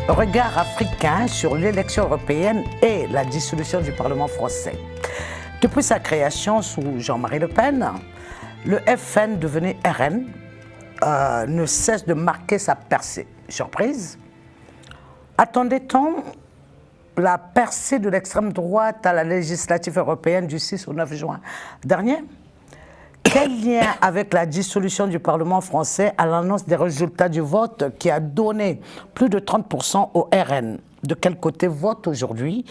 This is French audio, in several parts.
Regard africain sur l'élection européenne et la dissolution du Parlement français. Depuis sa création sous Jean-Marie Le Pen, le FN devenu RN ne cesse de marquer sa percée. Surprise, attendait-on la percée de l'extrême droite à la législative européenne du 6 au 9 juin dernier? Quel lien avec la dissolution du Parlement français à l'annonce des résultats du vote qui a donné plus de 30% au RN? De quel côté votent aujourd'hui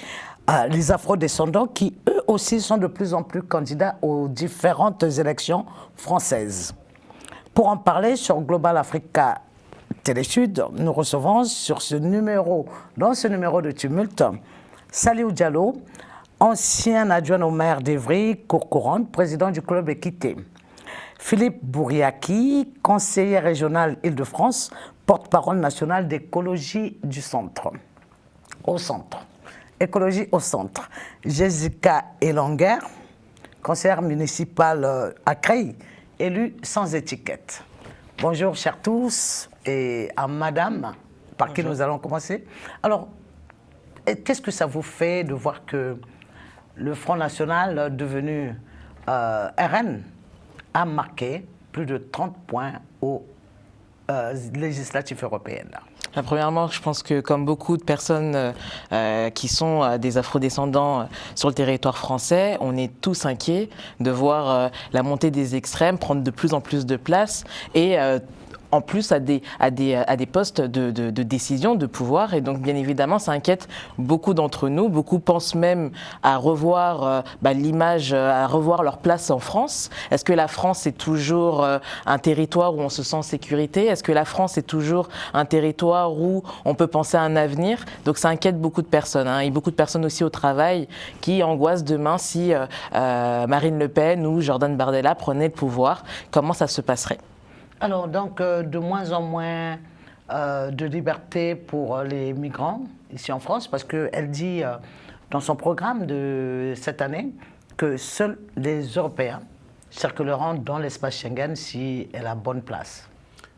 les afro-descendants qui, eux aussi, sont de plus en plus candidats aux différentes élections françaises? Pour en parler sur Global Africa Télé-Sud, nous recevons dans ce numéro de Tumulte, Saliou Diallo, ancien adjoint au maire d'Evry, Cour-Couronne, président du club Équité. Philippe Bouriaki, conseiller régional Île-de-France, porte-parole nationale d'écologie du centre. Au centre. Écologie au centre. Jessica Elanger, conseillère municipale à Creil, élue sans étiquette. Bonjour chers tous et à madame, par qui nous allons commencer. Alors, qu'est-ce que ça vous fait de voir que le Front National, devenu RN, a marqué plus de 30 points aux législatives européennes? Premièrement, je pense que comme beaucoup de personnes qui sont des afrodescendants sur le territoire français, on est tous inquiets de voir la montée des extrêmes prendre de plus en plus de place et en plus à des postes de décision, de pouvoir. Et donc, bien évidemment, ça inquiète beaucoup d'entre nous. Beaucoup pensent même à revoir l'image, à revoir leur place en France. Est-ce que la France est toujours un territoire où on se sent en sécurité? Est-ce que la France est toujours un territoire où on peut penser à un avenir? Donc, ça inquiète beaucoup de personnes. Et beaucoup de personnes aussi au travail qui angoissent demain si Marine Le Pen ou Jordan Bardella prenaient le pouvoir. Comment ça se passerait? Alors, donc, de moins en moins de liberté pour les migrants ici en France, parce qu'elle dit dans son programme de cette année que seuls les Européens circuleront dans l'espace Schengen si elle a bonne place.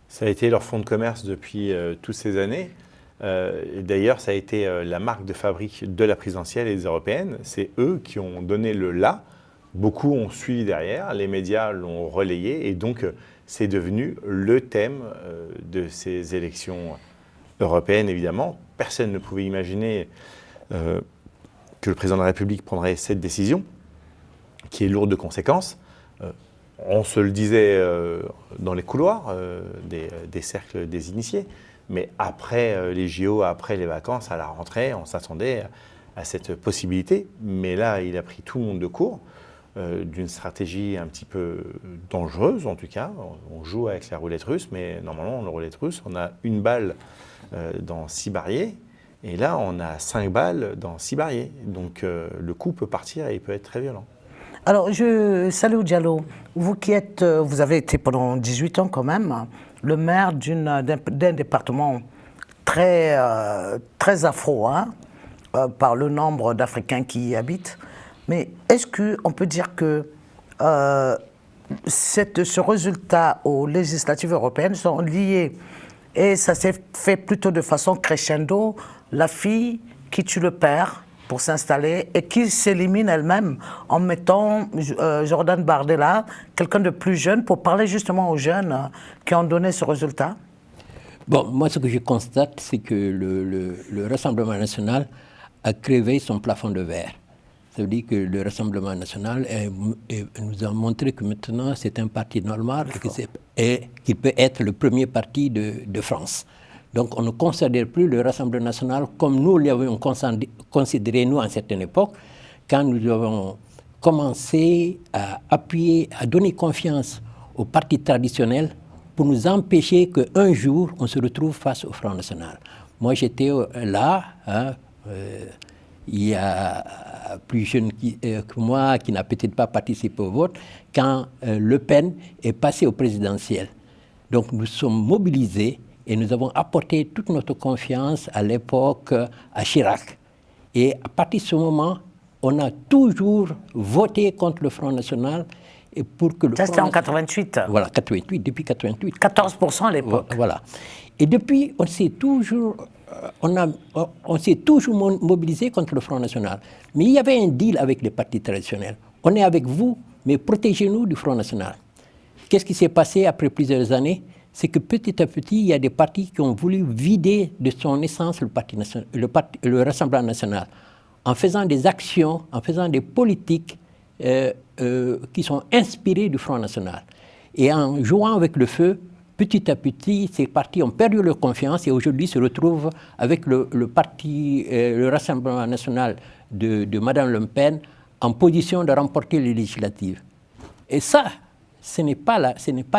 Ça a été leur fonds de commerce depuis toutes ces années. D'ailleurs, ça a été la marque de fabrique de la présidentielle et des européennes. C'est eux qui ont donné le là. Beaucoup ont suivi derrière, les médias l'ont relayé et donc c'est devenu le thème de ces élections européennes, évidemment. Personne ne pouvait imaginer que le président de la République prendrait cette décision, qui est lourde de conséquences. On se le disait dans les couloirs des cercles des initiés, mais après les JO, après les vacances, à la rentrée, on s'attendait à cette possibilité. Mais là, il a pris tout le monde de court. D'une stratégie un petit peu dangereuse en tout cas. On joue avec la roulette russe, mais normalement, la roulette russe, on a une balle dans 6 barillet, et là, on a 5 balles dans 6 barillet. Donc, le coup peut partir et il peut être très violent. Alors, Saliou Diallo, vous avez été pendant 18 ans quand même, le maire d'un département très afro, par le nombre d'Africains qui y habitent. Mais est-ce qu'on peut dire que ce résultat aux législatives européennes sont liés, et ça s'est fait plutôt de façon crescendo, la fille qui tue le père pour s'installer et qui s'élimine elle-même en mettant Jordan Bardella, quelqu'un de plus jeune, pour parler justement aux jeunes qui ont donné ce résultat? Bon, moi ce que je constate, c'est que le Rassemblement national a crevé son plafond de verre. Ça veut dire que le Rassemblement national nous a montré que maintenant c'est un parti normal et qu'il peut être le premier parti de France. Donc on ne considère plus le Rassemblement national comme nous l'avions considéré, nous, à une certaine époque, quand nous avons commencé à appuyer, à donner confiance aux partis traditionnels pour nous empêcher qu'un jour on se retrouve face au Front national. Moi j'étais là, il y a plus jeune que moi, qui n'a peut-être pas participé au vote, quand Le Pen est passé au présidentiel. Donc nous sommes mobilisés et nous avons apporté toute notre confiance à l'époque à Chirac. Et à partir de ce moment, on a toujours voté contre le Front National. Et pour que le ça, c'était en 88. Voilà, 88, depuis 88. 14% à l'époque. Voilà. Et depuis, on s'est toujours on s'est toujours mobilisé contre le Front National. Mais il y avait un deal avec les partis traditionnels. On est avec vous, mais protégez-nous du Front National. Qu'est-ce qui s'est passé après plusieurs années? C'est que petit à petit, il y a des partis qui ont voulu vider de son essence le Rassemblement national, en faisant des actions, en faisant des politiques qui sont inspirées du Front National. Et en jouant avec le feu, petit à petit, ces partis ont perdu leur confiance et aujourd'hui se retrouvent avec le Rassemblement national de Mme Le Pen en position de remporter les législatives. Et ça, ce n'est pas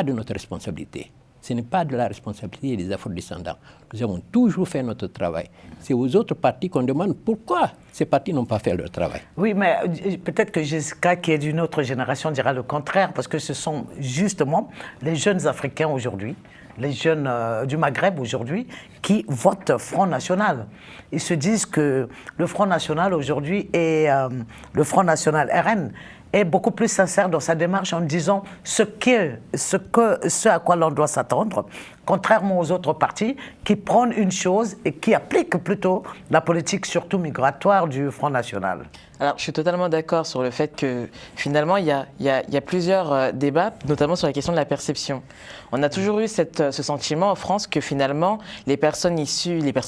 de notre responsabilité. Ce n'est pas de la responsabilité des afro-descendants. Nous avons toujours fait notre travail. C'est aux autres partis qu'on demande pourquoi ces partis n'ont pas fait leur travail. Oui, mais peut-être que Jessica, qui est d'une autre génération, dira le contraire, parce que ce sont justement les jeunes Africains aujourd'hui, les jeunes du Maghreb aujourd'hui, qui votent Front National. Ils se disent que le Front National aujourd'hui et le Front National RN est beaucoup plus sincère dans sa démarche en disant ce à quoi l'on doit s'attendre, contrairement aux autres partis qui prennent une chose et qui appliquent plutôt la politique, surtout migratoire, du Front National. Alors, je suis totalement d'accord sur le fait que, finalement, il y a plusieurs débats, notamment sur la question de la perception. On a toujours eu ce sentiment en France que, finalement, les personnes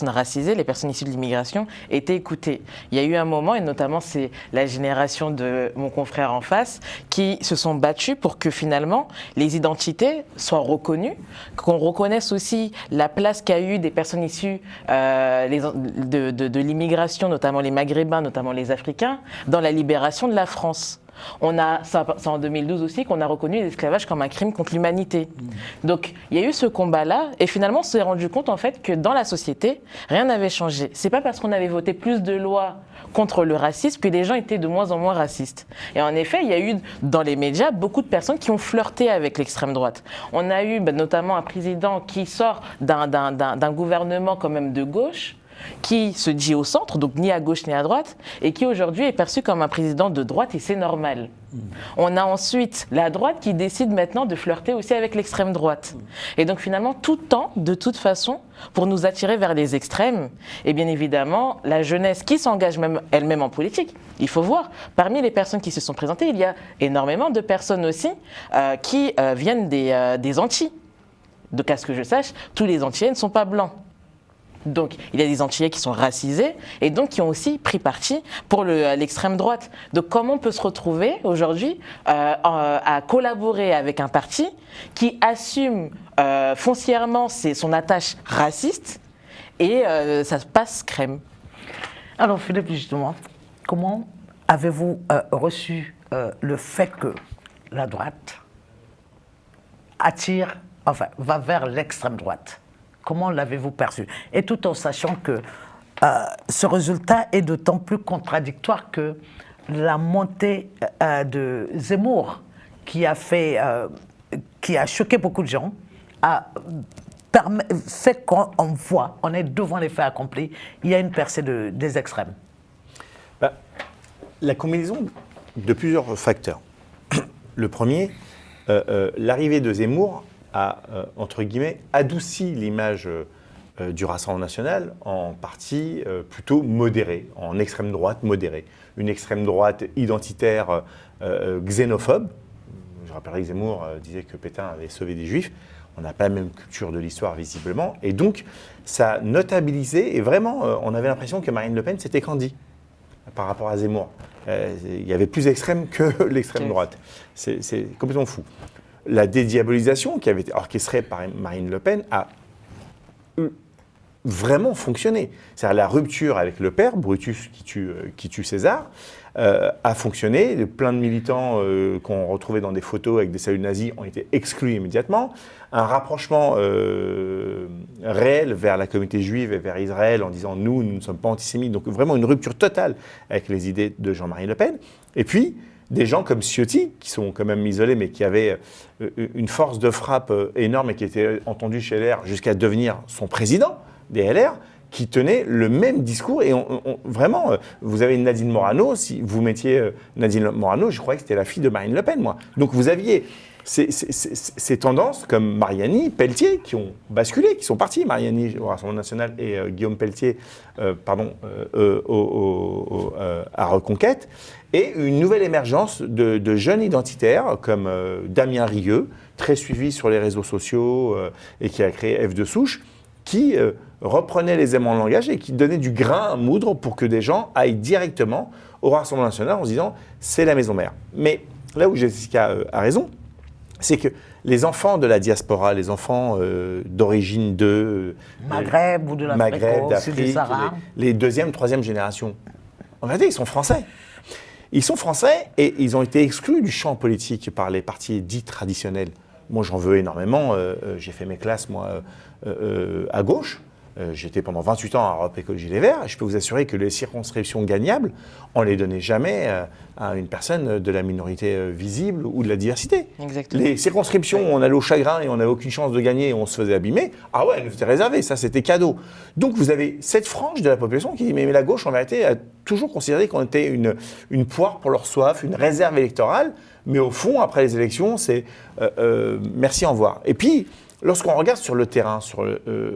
racisées, les personnes issues de l'immigration étaient écoutées. Il y a eu un moment, et notamment c'est la génération de mon confrère en face, qui se sont battus pour que, finalement, les identités soient reconnues, qu'on reconnaisse aussi la place qu'a eu des personnes issues de l'immigration, notamment les Maghrébins, notamment les Africains, dans la libération de la France. C'est en 2012 aussi qu'on a reconnu l'esclavage comme un crime contre l'humanité. Donc il y a eu ce combat-là et finalement on s'est rendu compte en fait que dans la société, rien n'avait changé. C'est pas parce qu'on avait voté plus de lois contre le racisme que les gens étaient de moins en moins racistes. Et en effet, il y a eu dans les médias beaucoup de personnes qui ont flirté avec l'extrême droite. On a eu notamment un président qui sort d'un gouvernement quand même de gauche, qui se dit au centre, donc ni à gauche ni à droite, et qui aujourd'hui est perçu comme un président de droite, et c'est normal. On a ensuite la droite qui décide maintenant de flirter aussi avec l'extrême droite. Et donc finalement, tout tend, de toute façon, pour nous attirer vers les extrêmes. Et bien évidemment, la jeunesse qui s'engage même elle-même en politique, il faut voir, parmi les personnes qui se sont présentées, il y a énormément de personnes aussi qui viennent des Antilles. Donc à ce que je sache, tous les Antillais ne sont pas blancs. Donc, il y a des Antillais qui sont racisés et donc qui ont aussi pris parti pour l'extrême droite. Donc, comment on peut se retrouver aujourd'hui à collaborer avec un parti qui assume foncièrement son attache raciste et ça passe crème? Alors, Philippe, justement, comment avez-vous reçu le fait que la droite va vers l'extrême droite? Comment l'avez-vous perçu? Et tout en sachant que ce résultat est d'autant plus contradictoire que la montée de Zemmour, qui a choqué beaucoup de gens, fait qu'on voit, on est devant les faits accomplis, il y a une percée des extrêmes. La combinaison de plusieurs facteurs. Le premier, l'arrivée de Zemmour a, entre guillemets, adouci l'image du Rassemblement national en partie plutôt modérée, en extrême droite modérée. Une extrême droite identitaire xénophobe. Je rappellerai que Zemmour disait que Pétain avait sauvé des Juifs. On n'a pas la même culture de l'histoire, visiblement. Et donc, ça notabilisait, et vraiment, on avait l'impression que Marine Le Pen s'était candie par rapport à Zemmour. Il y avait plus extrême que l'extrême droite. C'est complètement fou. La dédiabolisation qui avait été orchestrée par Marine Le Pen a vraiment fonctionné. C'est-à-dire la rupture avec le père, Brutus qui tue César, a fonctionné. Plein de militants qu'on retrouvait dans des photos avec des saluts nazis ont été exclus immédiatement. Un rapprochement réel vers la communauté juive et vers Israël en disant nous ne sommes pas antisémites. Donc vraiment une rupture totale avec les idées de Jean-Marie Le Pen. Et puis, des gens comme Ciotti, qui sont quand même isolés, mais qui avaient une force de frappe énorme et qui étaient entendus chez LR jusqu'à devenir son président des LR, qui tenait le même discours. Et vraiment, vous avez Nadine Morano, si vous mettiez Nadine Morano, je croyais que c'était la fille de Marine Le Pen, moi. Donc vous aviez ces tendances, comme Mariani, Pelletier, qui ont basculé, qui sont partis, Mariani au Rassemblement national et Guillaume Pelletier à Reconquête, et une nouvelle émergence de jeunes identitaires comme Damien Rieu, très suivi sur les réseaux sociaux et qui a créé F de Souche, qui reprenait les éléments de langage et qui donnait du grain à moudre pour que des gens aillent directement au Rassemblement national en se disant « c'est la maison mère ». Mais là où Jessica a raison, c'est que les enfants de la diaspora, les enfants d'origine de Maghreb ou de Maghreb, d'Afrique, d'Afrique, les deuxième, troisième génération, en réalité, ils sont français. Ils sont français et ils ont été exclus du champ politique par les partis dits traditionnels. Moi, j'en veux énormément. J'ai fait mes classes, moi, à gauche. J'étais pendant 28 ans à Europe Écologie Les Verts. Et je peux vous assurer que les circonscriptions gagnables, on ne les donnait jamais à une personne de la minorité visible ou de la diversité. Exactement. Les circonscriptions où on allait au chagrin et on n'avait aucune chance de gagner et on se faisait abîmer, ah ouais, elles nous étaient réservées, ça c'était cadeau. Donc vous avez cette frange de la population qui dit mais la gauche en vérité a toujours considéré qu'on était une poire pour leur soif, une réserve électorale, mais au fond, après les élections, c'est merci, au revoir. Et puis, lorsqu'on regarde sur le terrain,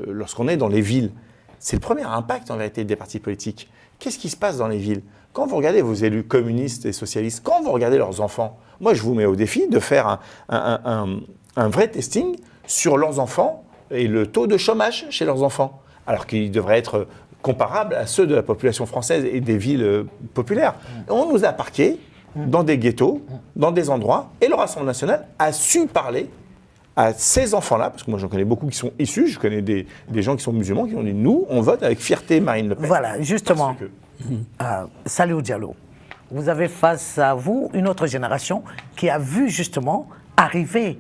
lorsqu'on est dans les villes, c'est le premier impact en vérité des partis politiques. Qu'est-ce qui se passe dans les villes? Quand vous regardez vos élus communistes et socialistes, quand vous regardez leurs enfants, moi je vous mets au défi de faire un vrai testing sur leurs enfants et le taux de chômage chez leurs enfants, alors qu'il devrait être comparable à ceux de la population française et des villes populaires. On nous a parqués dans des ghettos, dans des endroits, et le Rassemblement national a su parler à ces enfants-là, parce que moi j'en connais beaucoup qui sont issus, je connais des gens qui sont musulmans qui ont dit « nous, on vote avec fierté Marine Le Pen ». Voilà, justement. Salihou Diallo, vous avez face à vous une autre génération qui a vu justement arriver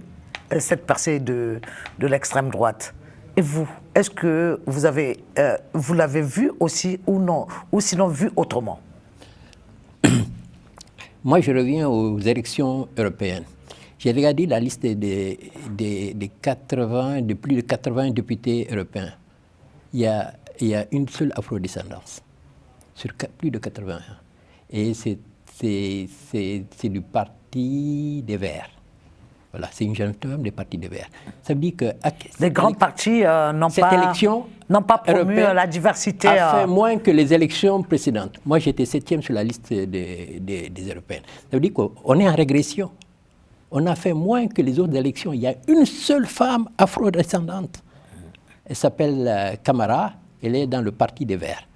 cette percée de l'extrême droite. Et vous, est-ce que vous l'avez vu aussi ou non, ou sinon vu autrement? Moi, je reviens aux élections européennes. J'ai regardé la liste de plus de 80 députés européens. Il y a une seule afrodescendance sur plus de 81. Et c'est du Parti des Verts. Voilà, c'est une jeune femme du Parti des Verts. Ça veut dire que les grands partis n'ont pas promu la diversité. A fait moins que les élections précédentes. Moi, j'étais 7e sur la liste des européennes. Ça veut dire qu'on est en régression. On a fait moins que les autres élections. Il y a une seule femme afrodescendante. Elle s'appelle Camara. Elle est dans le Parti des Verts.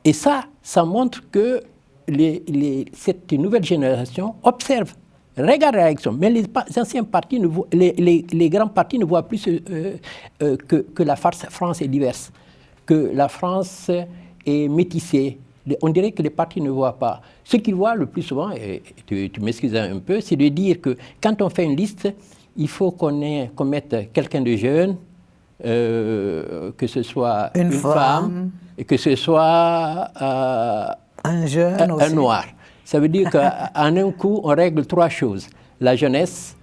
Et ça montre que cette nouvelle génération observe, regarde l'élection. Mais les anciens partis, les grands partis ne voient plus que la France est diverse, que la France est métissée. On dirait que les partis ne voient pas. Ce qu'ils voient le plus souvent, et tu m'excuses un peu, c'est de dire que quand on fait une liste, il faut qu'on mette quelqu'un de jeune, que ce soit une femme, et que ce soit un jeune un noir. Ça veut dire qu'en un coup, on règle 3 choses. La jeunesse,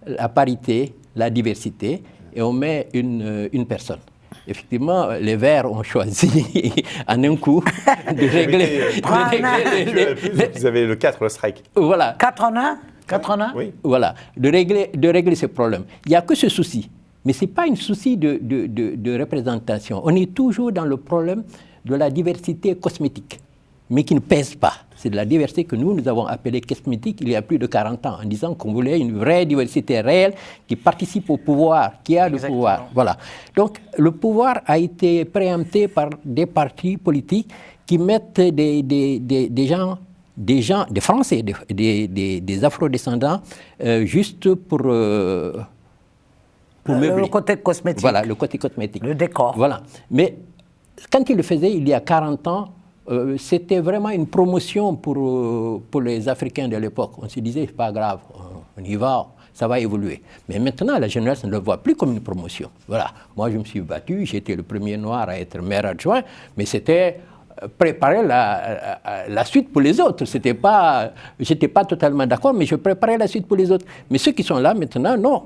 la parité, la diversité, et on met une personne. Effectivement, les Verts ont choisi en un coup de régler... Vous avez le 4, le strike. Voilà. 4 en 1 4 en 1 Oui. Voilà, de régler ce problème. Il n'y a que ce souci. Mais ce n'est pas un souci de représentation. On est toujours dans le problème de la diversité cosmétique, mais qui ne pèse pas. C'est de la diversité que nous avons appelée cosmétique il y a plus de 40 ans, en disant qu'on voulait une vraie diversité réelle qui participe au pouvoir, qui a le pouvoir. Voilà. Donc, le pouvoir a été préempté par des partis politiques qui mettent des gens, des Français, des afrodescendants, juste pour meubler. Le côté cosmétique. Voilà, le côté cosmétique. Le décor. Voilà. Mais quand il le faisait, il y a 40 ans, c'était vraiment une promotion pour les Africains de l'époque. On se disait, c'est pas grave, on y va, ça va évoluer. Mais maintenant, la jeunesse ne le voit plus comme une promotion. Voilà. Moi, je me suis battu, j'étais le premier noir à être maire adjoint, mais c'était préparer la suite pour les autres. J'étais pas totalement d'accord, mais je préparais la suite pour les autres. Mais ceux qui sont là maintenant, non.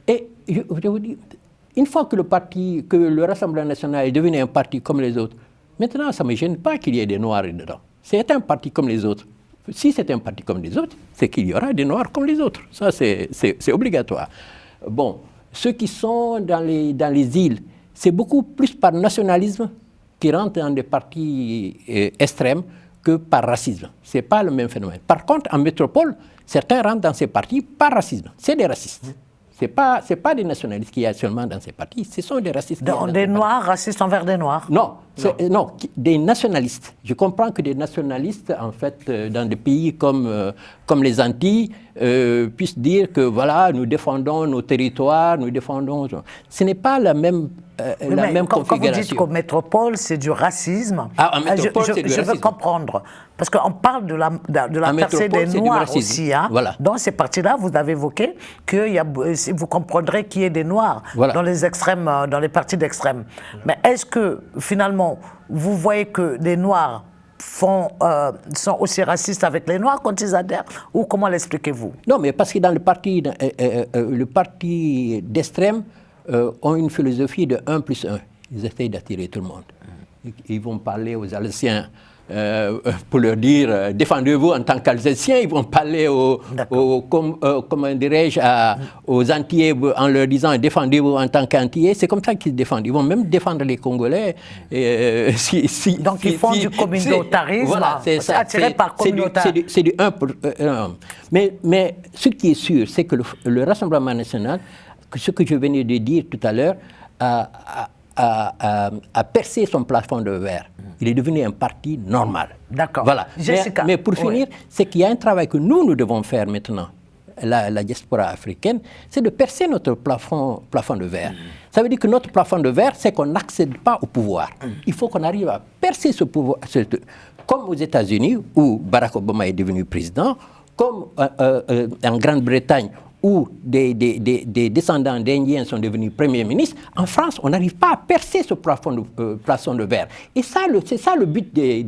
Et je vous dis, une fois que le Rassemblement national est devenu un parti comme les autres, maintenant, ça ne me gêne pas qu'il y ait des noirs dedans. C'est un parti comme les autres. Si c'est un parti comme les autres, c'est qu'il y aura des Noirs comme les autres. Ça, c'est obligatoire. Bon, ceux qui sont dans les îles, c'est beaucoup plus par nationalisme qu'ils rentrent dans des partis extrêmes que par racisme. Ce n'est pas le même phénomène. Par contre, en métropole, certains rentrent dans ces partis par racisme. C'est des racistes. Ce n'est pas des nationalistes qu'il y a seulement dans ces partis, ce sont des racistes. Des Noirs racistes envers des Noirs? Non, des nationalistes. Je comprends que des nationalistes, en fait, dans des pays comme les Antilles, puissent dire que voilà, nous défendons nos territoires, nous défendons... Ce n'est pas la même configuration. Quand vous dites qu'en métropole, c'est du racisme, en métropole, c'est du racisme. Je veux comprendre. Parce qu'on parle de la percée des Noirs aussi. Hein. Voilà. Dans ces partis-là, vous avez évoqué que vous comprendrez qu'il y ait des Noirs dans les extrêmes, dans les partis d'extrême. Mais est-ce que, finalement, vous voyez que les Noirs sont aussi racistes avec les Noirs quand ils adhèrent? Ou comment l'expliquez-vous? Non, mais parce que dans le parti d'extrême ont une philosophie de 1+1. Ils essayent d'attirer tout le monde. Ils vont parler aux Alsaciens pour leur dire défendez-vous en tant qu'Alsaciens. Ils vont parler comment dirais-je, aux Antillais en leur disant défendez-vous en tant qu'Antillais. C'est comme ça qu'ils se défendent. Ils vont même défendre les Congolais. Donc ils font du communautarisme. Voilà, c'est ça. Attiré par communautarisme. C'est du 1 pour 1. Mais ce qui est sûr, c'est que le Rassemblement national, ce que je venais de dire tout à l'heure, a percé son plafond de verre. Il est devenu un parti normal. D'accord. Voilà. Jessica, mais pour finir, c'est qu'il y a un travail que nous devons faire maintenant, la diaspora africaine, c'est de percer notre plafond de verre. Ça veut dire que notre plafond de verre, c'est qu'on n'accède pas au pouvoir. Il faut qu'on arrive à percer ce pouvoir. Comme aux États-Unis, où Barack Obama est devenu président, comme en Grande-Bretagne, où des descendants d'Indiens sont devenus premiers ministres, en France, on n'arrive pas à percer ce plafond de verre. Et ça, c'est ça le but de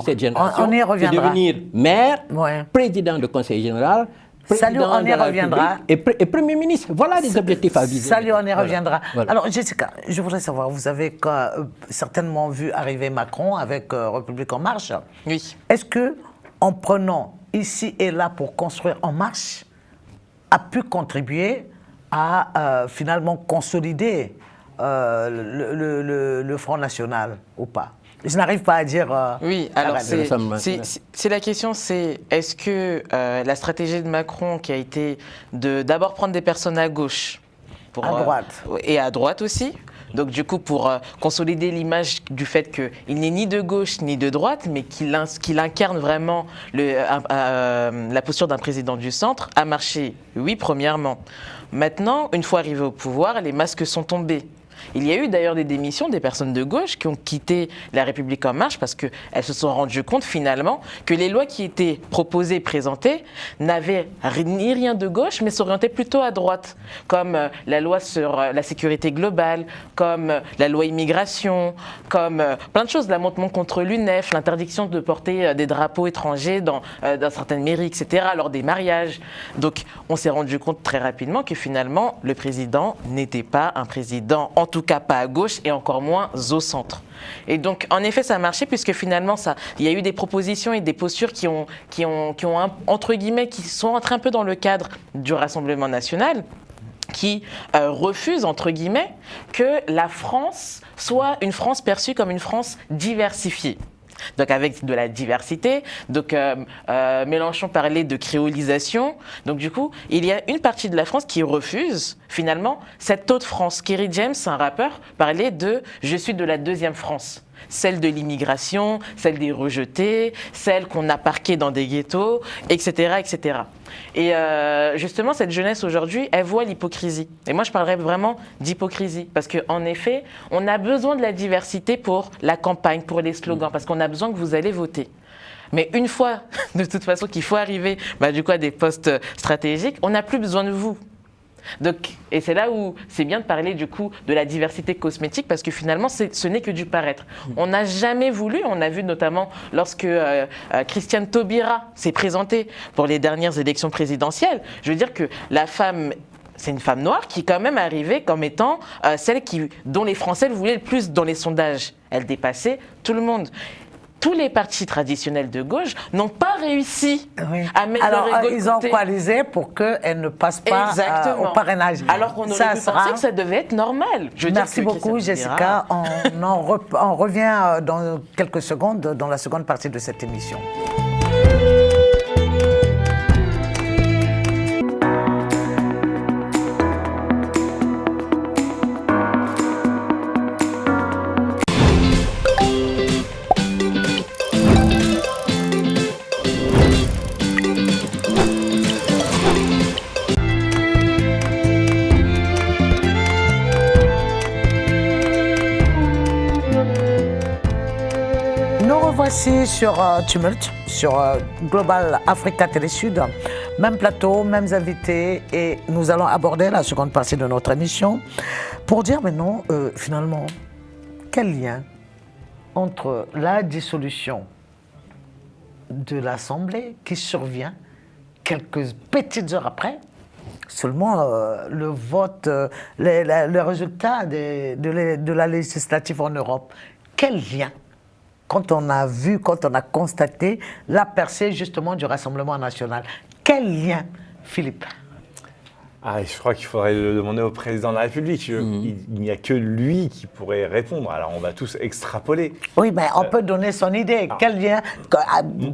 cette génération. On y reviendra. C'est devenir maire, président de conseil général, président de la République et premier ministre. Voilà les objectifs à viser. Salut, on y reviendra. Voilà. Alors, Jessica, je voudrais savoir, vous avez certainement vu arriver Macron avec République En Marche. Oui. Est-ce que, en prenant ici et là pour construire En Marche, a pu contribuer à finalement consolider le Front National ou pas? Je n'arrive pas à dire... oui, alors c'est la question, c'est est-ce que la stratégie de Macron qui a été de d'abord prendre des personnes à gauche à droite et à droite aussi, donc du coup pour consolider l'image du fait qu'il n'est ni de gauche ni de droite, mais qu'il incarne vraiment la posture d'un président du centre, a marché, oui, premièrement. Maintenant, une fois arrivé au pouvoir, les masques sont tombés. Il y a eu d'ailleurs des démissions des personnes de gauche qui ont quitté la République En Marche parce qu'elles se sont rendues compte finalement que les lois qui étaient proposées, présentées, n'avaient ni rien de gauche mais s'orientaient plutôt à droite, comme la loi sur la sécurité globale, comme la loi immigration, comme plein de choses, l'amendement contre l'UNEF, l'interdiction de porter des drapeaux étrangers dans certaines mairies, etc., lors des mariages. Donc on s'est rendu compte très rapidement que finalement le président n'était pas un président, en tout cas pas à gauche et encore moins au centre. Et donc, en effet, ça a marché puisque finalement, il y a eu des propositions et des postures qui ont entre guillemets, qui sont entrées un peu dans le cadre du Rassemblement national, qui refusent, entre guillemets, que la France soit une France perçue comme une France diversifiée. Donc avec de la diversité, donc Mélenchon parlait de créolisation, donc du coup il y a une partie de la France qui refuse finalement cette autre France. Kerry James, un rappeur, parlait de « je suis de la deuxième France ». Celle de l'immigration, celle des rejetés, celle qu'on a parquée dans des ghettos, etc. etc. Et justement, cette jeunesse aujourd'hui, elle voit l'hypocrisie. Et moi, je parlerais vraiment d'hypocrisie. Parce qu'en effet, on a besoin de la diversité pour la campagne, pour les slogans, parce qu'on a besoin que vous allez voter. Mais une fois, de toute façon, qu'il faut arriver du coup, à des postes stratégiques, on n'a plus besoin de vous. Donc, et c'est là où c'est bien de parler du coup de la diversité cosmétique parce que finalement ce n'est que du paraître. On n'a jamais voulu, on a vu notamment lorsque Christiane Taubira s'est présentée pour les dernières élections présidentielles, je veux dire que la femme, c'est une femme noire qui est quand même arrivée comme étant celle dont les Français le voulaient le plus dans les sondages. Elle dépassait tout le monde. tous les partis traditionnels de gauche n'ont pas réussi Oui. à mettre Alors, leur égo de ils ont côté. coalisé pour qu'elle ne passe pas Exactement. au parrainage. Alors qu'on aurait pu penser que ça devait être normal. Je veux dire Merci que beaucoup, Christiane Jessica. Taubira- On revient dans quelques secondes dans la seconde partie de cette émission. Voici sur Tumult, sur Global Africa Télé Sud, même plateau, mêmes invités, et nous allons aborder la seconde partie de notre émission pour dire maintenant, finalement, quel lien entre la dissolution de l'Assemblée qui survient quelques petites heures après, seulement le vote, les résultats de la législative en Europe, quel lien? Quand on a constaté la percée justement du Rassemblement national. Quel lien, Philippe? Je crois qu'il faudrait le demander au président de la République. Il n'y a que lui qui pourrait répondre. Alors on va tous extrapoler. Oui, mais on peut donner son idée. Quel lien?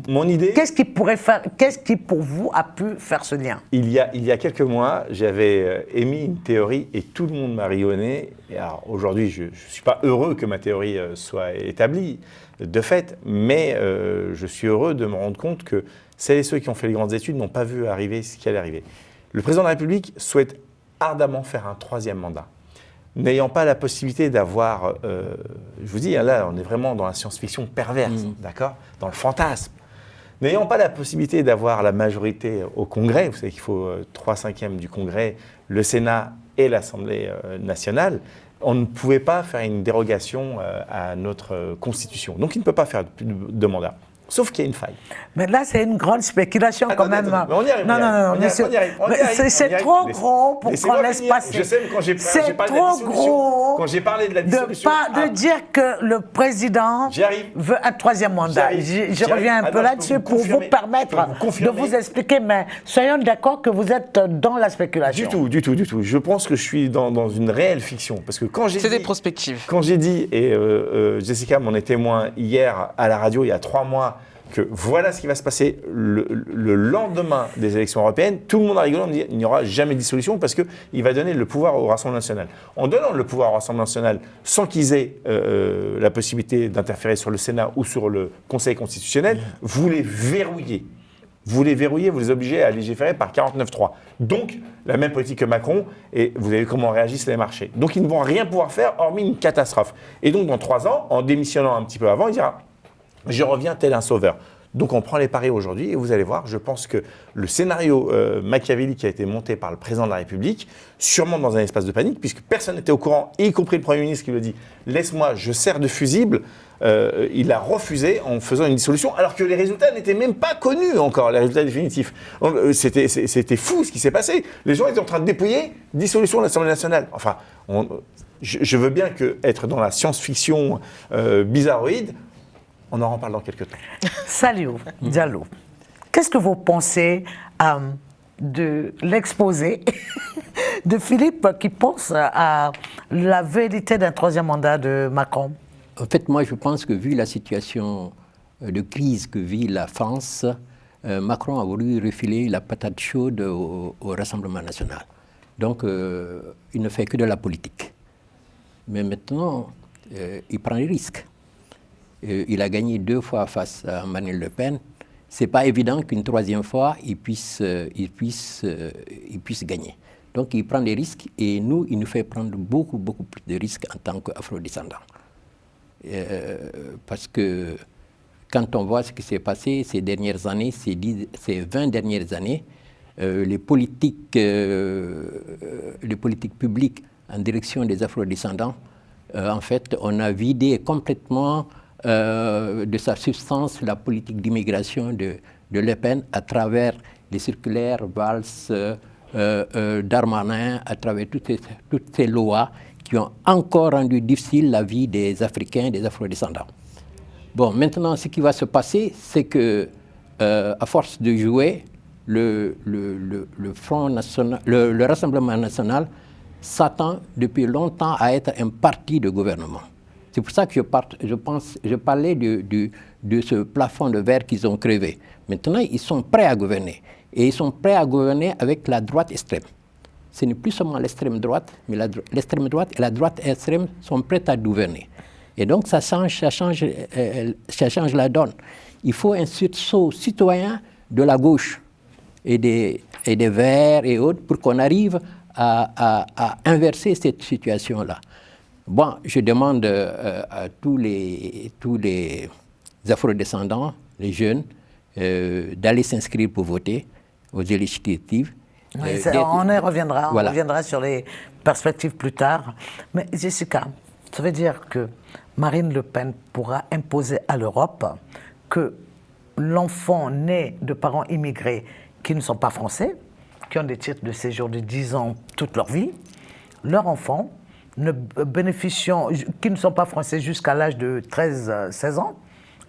Mon idée. Qu'est-ce qui pourrait faire? Qu'est-ce qui pour vous a pu faire ce lien? Il y a quelques mois, j'avais émis une théorie et tout le monde m'a rionné. Et alors aujourd'hui, je ne suis pas heureux que ma théorie soit établie de fait, mais je suis heureux de me rendre compte que celles et ceux qui ont fait les grandes études n'ont pas vu arriver ce qui allait arriver. Le président de la République souhaite ardemment faire un troisième mandat. N'ayant pas la possibilité d'avoir, je vous dis, là, on est vraiment dans la science-fiction perverse, d'accord, dans le fantasme. N'ayant pas la possibilité d'avoir la majorité au Congrès, vous savez qu'il faut 3/5 du Congrès, le Sénat et l'Assemblée nationale, on ne pouvait pas faire une dérogation à notre Constitution. Donc il ne peut pas faire plus de mandat. Sauf qu'il y a une faille. Mais là, c'est une grande spéculation quand même. Mais on y arrive. C'est trop gros pour qu'on laisse passer. Je sais, quand j'ai parlé de la dissolution, quand j'ai parlé de la dissolution... De dire que le président veut un troisième mandat. Je reviens un peu là-dessus pour vous permettre de vous expliquer, mais soyons d'accord que vous êtes dans la spéculation. Du tout. Je pense que je suis dans une réelle fiction. Parce que quand j'ai C'est des prospectives. Quand j'ai dit, et Jessica m'en est témoin hier à la radio, il y a 3 mois, que voilà ce qui va se passer le lendemain des élections européennes, tout le monde a rigolé, on me dit il n'y aura jamais de dissolution parce qu'il va donner le pouvoir au Rassemblement national. En donnant le pouvoir au Rassemblement national sans qu'ils aient la possibilité d'interférer sur le Sénat ou sur le Conseil constitutionnel, vous les verrouillez. Vous les verrouillez, vous les obligez à légiférer par 49.3. Donc, la même politique que Macron, et vous avez vu comment réagissent les marchés. Donc, ils ne vont rien pouvoir faire hormis une catastrophe. Et donc, dans 3 ans, en démissionnant un petit peu avant, il dira je reviens tel un sauveur. Donc on prend les paris aujourd'hui et vous allez voir, je pense que le scénario machiavélique qui a été monté par le président de la République, sûrement dans un espace de panique, puisque personne n'était au courant, y compris le Premier ministre qui le dit « laisse-moi, je sers de fusible », il a refusé en faisant une dissolution, alors que les résultats n'étaient même pas connus encore, les résultats définitifs. C'était fou ce qui s'est passé. Les gens étaient en train de dépouiller dissolution de l'Assemblée nationale. Enfin, je veux bien être dans la science-fiction bizarroïde. On en reparle dans quelques temps. Salihou Diallo, qu'est-ce que vous pensez de l'exposé de Philippe qui pense à la vérité d'un troisième mandat de Macron? En fait, moi, je pense que vu la situation de crise que vit la France, Macron a voulu refiler la patate chaude au Rassemblement national. Donc, il ne fait que de la politique. Mais maintenant, il prend des risques. Il a gagné 2 fois face à Marine Le Pen. Ce n'est pas évident qu'une 3e fois, il puisse gagner. Donc il prend des risques et nous, il nous fait prendre beaucoup plus de risques en tant qu'afro-descendants. Parce que quand on voit ce qui s'est passé ces dernières années, ces 20 dernières années, les politiques publiques en direction des afro-descendants, en fait, on a vidé complètement de sa substance la politique d'immigration de Le Pen à travers les circulaires Valls, Darmanin, à travers toutes ces lois qui ont encore rendu difficile la vie des Africains, des afro-descendants. Bon, maintenant, ce qui va se passer, c'est que, à force de jouer, le Front National, le Rassemblement National s'attend depuis longtemps à être un parti de gouvernement. C'est pour ça que je parlais de ce plafond de verre qu'ils ont crevé. Maintenant, ils sont prêts à gouverner. Et ils sont prêts à gouverner avec la droite extrême. Ce n'est plus seulement l'extrême droite, mais l'extrême droite et la droite extrême sont prêtes à gouverner. Et donc, ça change la donne. Il faut un sursaut citoyen de la gauche et des Verts et autres pour qu'on arrive à inverser cette situation-là. Bon, je demande à tous les afrodescendants, les jeunes, d'aller s'inscrire pour voter aux législatives. Oui, on y reviendra, voilà. On reviendra sur les perspectives plus tard. Mais Jessica, ça veut dire que Marine Le Pen pourra imposer à l'Europe que l'enfant né de parents immigrés qui ne sont pas français, qui ont des titres de séjour de 10 ans toute leur vie, leurs enfants qui ne sont pas français jusqu'à l'âge de 13-16 ans,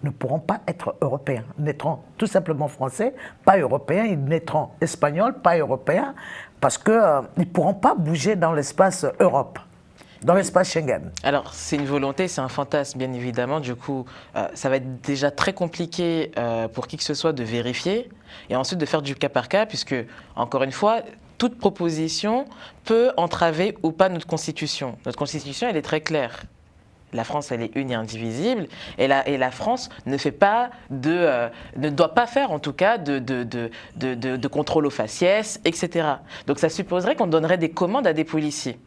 ne pourront pas être européens. Ils naîtront tout simplement français, pas européens, ils naîtront espagnols, pas européens, parce qu'ils ne pourront pas bouger dans l'espace Europe, dans l'espace Schengen. Alors, c'est une volonté, c'est un fantasme, bien évidemment. Du coup, ça va être déjà très compliqué pour qui que ce soit de vérifier et ensuite de faire du cas par cas, puisque, encore une fois, toute proposition peut entraver ou pas notre Constitution. Notre Constitution, elle est très claire. La France, elle est une et indivisible, et la France ne doit pas faire, en tout cas, de contrôle aux faciès, etc. Donc, ça supposerait qu'on donnerait des commandes à des policiers.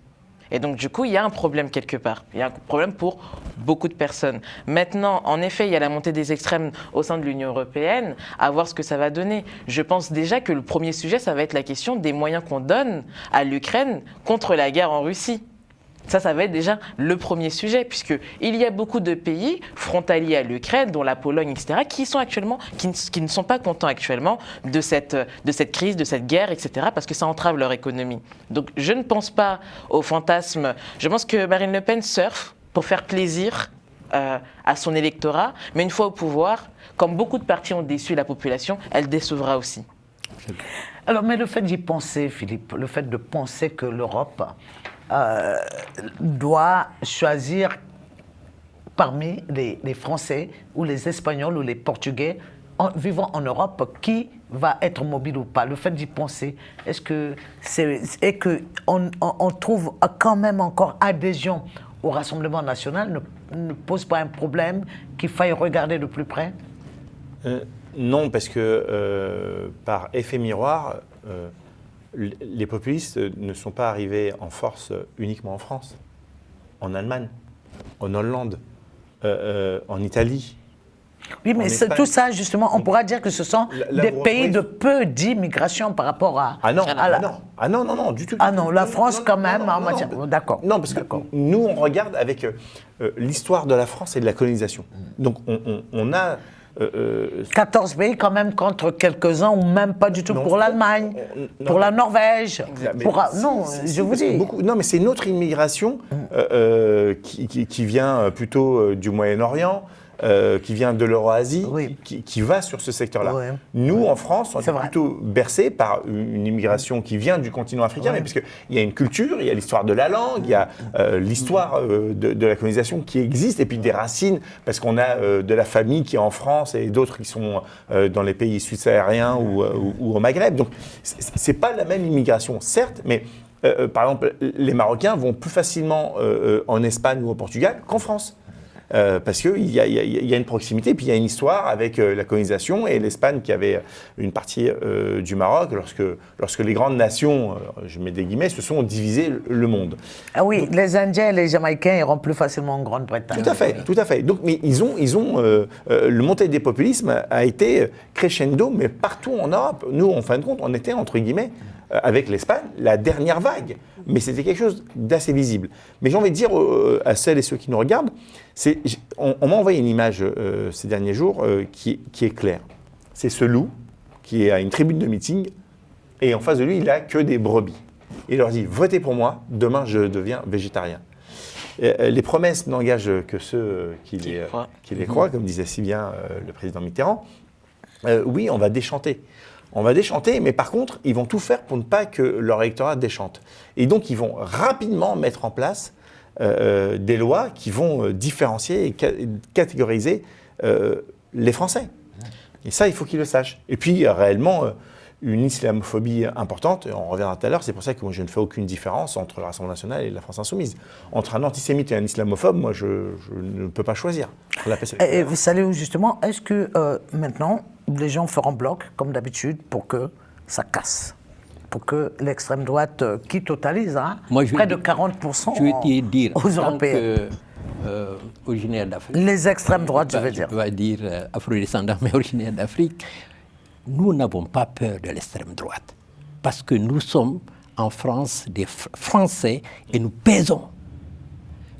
Et donc, du coup, il y a un problème quelque part. Il y a un problème pour beaucoup de personnes. Maintenant, en effet, il y a la montée des extrêmes au sein de l'Union européenne, à voir ce que ça va donner. Je pense déjà que le premier sujet, ça va être la question des moyens qu'on donne à l'Ukraine contre la guerre en Russie. Ça va être déjà le premier sujet, puisqu'il y a beaucoup de pays frontaliers à l'Ukraine, dont la Pologne, etc., qui ne sont pas contents actuellement de cette crise, de cette guerre, etc., parce que ça entrave leur économie. Donc je ne pense pas au fantasme. Je pense que Marine Le Pen surfe pour faire plaisir à son électorat, mais une fois au pouvoir, comme beaucoup de partis ont déçu la population, elle décevra aussi. Alors, mais le fait d'y penser, Philippe, le fait de penser que l'Europe doit choisir parmi les Français ou les Espagnols ou les Portugais vivant en Europe qui va être mobile ou pas. Le fait d'y penser, est-ce que on trouve quand même encore adhésion au Rassemblement national ne pose pas un problème qu'il faille regarder de plus près? Non, parce que par effet miroir, les populistes ne sont pas arrivés en force uniquement en France, en Allemagne, en Hollande, en Italie. Oui, mais tout ça, justement, on pourra dire que ce sont des pays de peu d'immigration par rapport à... Ah non, non, du tout. Ah non, la France quand même, en matière... D'accord. Non, parce que nous, on regarde avec l'histoire de la France et de la colonisation. Donc, on a... 14 pays quand même contre quelques-uns, ou même pas du tout pour l'Allemagne, pour la Norvège. Non, je vous dis. Non, mais c'est notre immigration qui vient plutôt du Moyen-Orient, qui vient de l'Eurasie, oui. qui va sur ce secteur-là. Oui. Nous, en France, on est plutôt bercés par une immigration qui vient du continent africain, mais parce qu'il y a une culture, il y a l'histoire de la langue, il y a l'histoire de la colonisation qui existe, et puis des racines, parce qu'on a de la famille qui est en France et d'autres qui sont dans les pays sud-sahariens ou au Maghreb. Donc, c'est pas la même immigration, certes, mais par exemple, les Marocains vont plus facilement en Espagne ou au Portugal qu'en France. Parce qu'il y a une proximité, puis il y a une histoire avec la colonisation et l'Espagne qui avait une partie du Maroc lorsque les grandes nations, je mets des guillemets, se sont divisées le monde. Ah oui, donc, les Indiens et les Jamaïcains iront plus facilement en Grande-Bretagne. Tout à fait. Donc, mais ils ont le montée des populismes a été crescendo, mais partout en Europe. Nous, en fin de compte, on était entre guillemets avec l'Espagne, la dernière vague. Mais c'était quelque chose d'assez visible. Mais j'ai envie de dire à celles et ceux qui nous regardent, on m'a envoyé une image ces derniers jours qui est claire. C'est ce loup qui est à une tribune de meeting et en face de lui, il n'a que des brebis. Il leur dit « Votez pour moi, demain je deviens végétarien ». Les promesses n'engagent que ceux qui les croient, comme disait si bien le président Mitterrand. Oui, on va déchanter. On va déchanter, mais par contre, ils vont tout faire pour ne pas que leur électorat déchante. Et donc, ils vont rapidement mettre en place des lois qui vont différencier et catégoriser les Français. Et ça, il faut qu'ils le sachent. Et puis, réellement, une islamophobie importante, et on reviendra tout à l'heure, c'est pour ça que moi, je ne fais aucune différence entre le Rassemblement national et la France insoumise. Entre un antisémite et un islamophobe, moi, je ne peux pas choisir. Et vous savez, justement, est-ce que maintenant, les gens feront bloc, comme d'habitude, pour que ça casse, pour que l'extrême droite, qui totalise près de 40% je vais te dire, aux Européens, originaire d'Afrique. les extrêmes droites, je veux dire. Je vais dire afro-descendant, mais originaire d'Afrique. Nous n'avons pas peur de l'extrême droite, parce que nous sommes en France des Français et nous pèsons.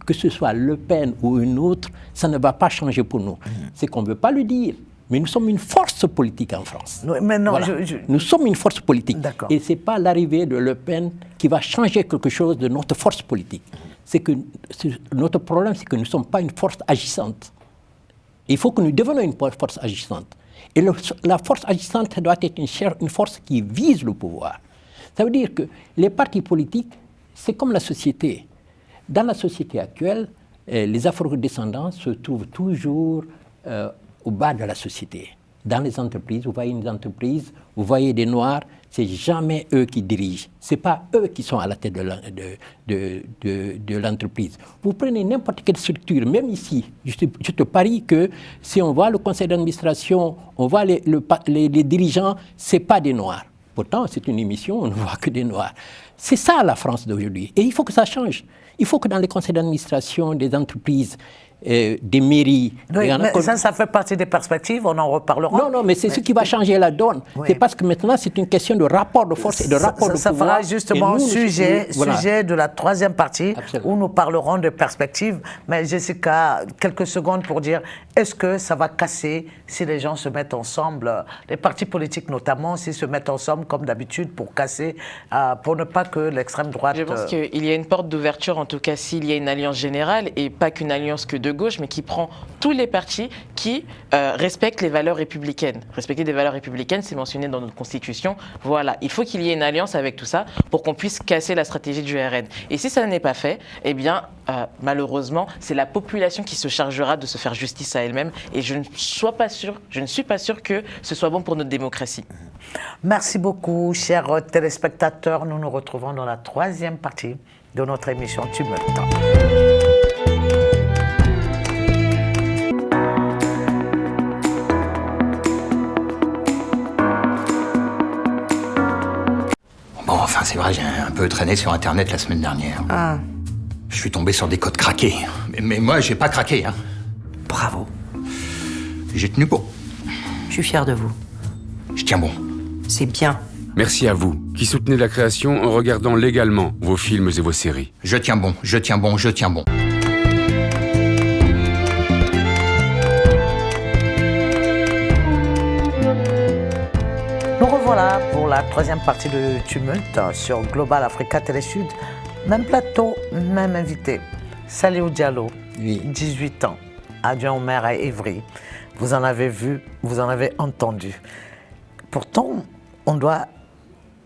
Que ce soit Le Pen ou une autre, ça ne va pas changer pour nous. C'est qu'on ne veut pas le dire. Mais nous sommes une force politique en France. Mais non, voilà. Nous sommes une force politique. D'accord. Et ce n'est pas l'arrivée de Le Pen qui va changer quelque chose de notre force politique. Notre problème, c'est que nous ne sommes pas une force agissante. Il faut que nous devenions une force agissante. Et la force agissante doit être une force qui vise le pouvoir. Ça veut dire que les partis politiques, c'est comme la société. Dans la société actuelle, les afro-descendants se trouvent toujours au bas de la société. Dans les entreprises, vous voyez une entreprise, vous voyez des Noirs, c'est jamais eux qui dirigent. Ce n'est pas eux qui sont à la tête de l'entreprise. Vous prenez n'importe quelle structure, même ici, je te parie que si on voit le conseil d'administration, on voit les dirigeants, ce n'est pas des Noirs. Pourtant, c'est une émission, on ne voit que des Noirs. C'est ça la France d'aujourd'hui. Et il faut que ça change. Il faut que dans les conseils d'administration des entreprises, des mairies... Oui, mais ça fait partie des perspectives, on en reparlera. Non, mais c'est ce qui va changer la donne. Oui. C'est parce que maintenant, c'est une question de rapport de force et de rapport de pouvoir. Ça fera justement sujet de la troisième partie. Absolument. Où nous parlerons de perspectives. Mais Jessica, quelques secondes pour dire, est-ce que ça va casser si les gens se mettent ensemble, les partis politiques notamment, s'ils se mettent ensemble comme d'habitude pour casser, pour ne pas que l'extrême droite... Je pense qu'il y a une porte d'ouverture, en tout cas s'il y a une alliance générale, et pas qu'une alliance que de gauche, mais qui prend tous les partis qui respectent les valeurs républicaines. Respecter des valeurs républicaines, c'est mentionné dans notre Constitution. Voilà, il faut qu'il y ait une alliance avec tout ça pour qu'on puisse casser la stratégie du RN. Et si ça n'est pas fait, eh bien, malheureusement, c'est la population qui se chargera de se faire justice à elle-même. Et je ne suis pas sûr que ce soit bon pour notre démocratie. Merci beaucoup, chers téléspectateurs. Nous nous retrouvons dans la troisième partie de notre émission Tumulte. Bon, enfin, c'est vrai, j'ai un peu traîné sur Internet la semaine dernière. Ah. Je suis tombé sur des codes craqués. Mais moi, j'ai pas craqué, hein. Bravo. J'ai tenu bon. Je suis fier de vous. Je tiens bon. C'est bien. Merci à vous, qui soutenez la création en regardant légalement vos films et vos séries. Je tiens bon, je tiens bon, je tiens bon. Nous revoilà pour la troisième partie de Tumulte sur Global Africa Télé Sud. Même plateau, même invité. Salihou Diallo, oui. 18 ans, adjoint au maire à Évry. Vous en avez vu, vous en avez entendu. Pourtant,